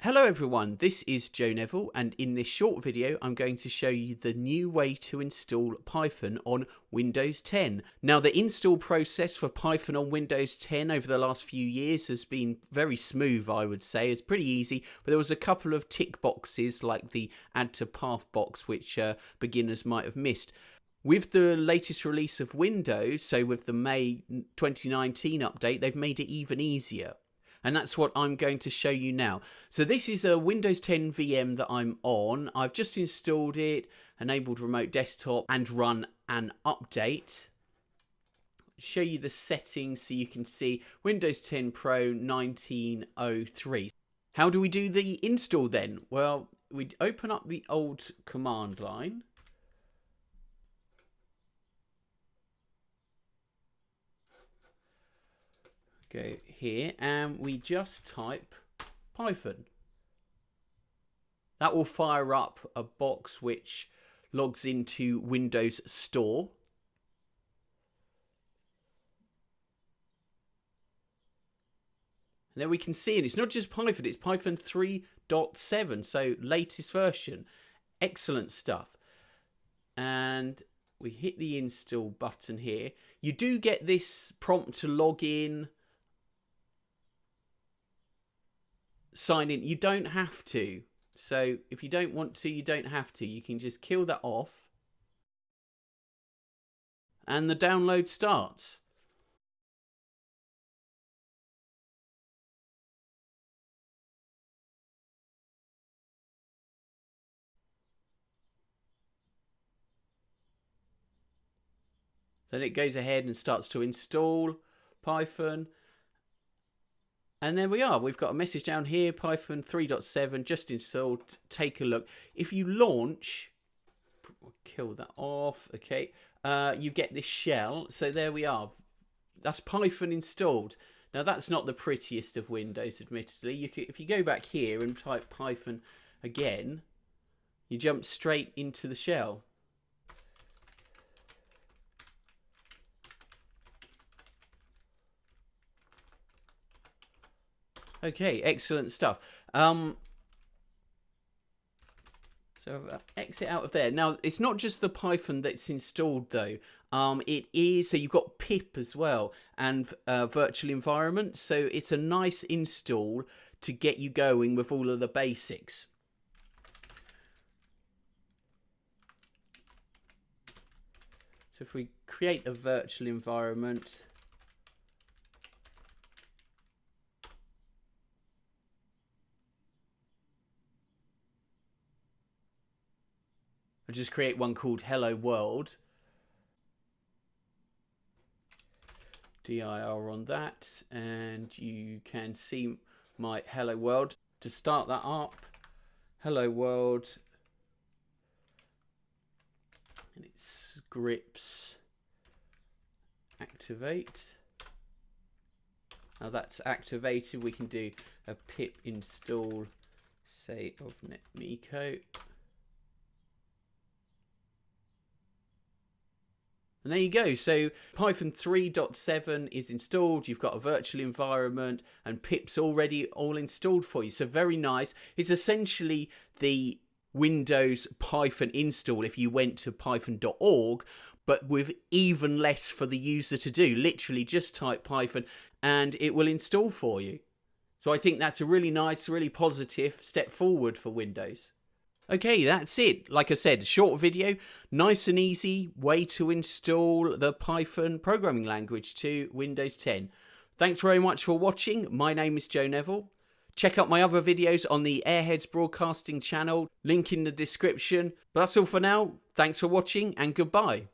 Hello everyone, this is Joe Neville, and in this short video I'm going to show you the new way to install Python on Windows 10. Now, the install process for Python on Windows 10 over the last few years has been very smooth, I would say. It's pretty easy, but there was a couple of tick boxes like the add to path box which beginners might have missed. With the latest release of Windows, so with the May 2019 update, they've made it even easier. And that's what I'm going to show you now. So this is a Windows 10 VM that I'm on. I've just installed it, enabled remote desktop, and run an update. Show you the settings so you can see Windows 10 Pro 1903. How do we do the install then? Well, we'd open up the old command line. Go here and we just type Python. That will fire up a box which logs into Windows Store. And then we can see it. It's not just Python, it's Python 3.7, so latest version. Excellent stuff. And we hit the install button here. You do get this prompt to log in, sign in. You don't have to. So if you don't want to, you don't have to. You can just kill that off. And the download starts. Then it goes ahead and starts to install Python. And there we are. We've got a message down here, Python 3.7 just installed. Take a look. If you launch, we'll kill that off. Okay. You get this shell. So there we are. That's Python installed. Now that's not the prettiest of windows, admittedly. If you go back here and type Python again, you jump straight into the shell. Okay, excellent stuff. So exit out of there. Now, it's not just the Python that's installed though. It is, so you've got pip as well and virtual environment. So it's a nice install to get you going with all of the basics. So if we create a virtual environment, I'll just create one called Hello World. dir on that, and you can see my Hello World. To start that up, Hello World, and it scripts activate. Now that's activated, we can do a pip install, say, of netmiko. And there you go. So Python 3.7 is installed. You've got a virtual environment and pip's already all installed for you. So very nice. It's essentially the Windows Python install if you went to python.org, but with even less for the user to do. Literally just type Python and it will install for you. So I think that's a really nice, really positive step forward for Windows. Okay, that's it. Like I said, short video, nice and easy way to install the Python programming language to Windows 10. Thanks very much for watching. My name is Joe Neville. Check out my other videos on the Airheads Broadcasting channel, link in the description. But that's all for now. Thanks for watching and goodbye.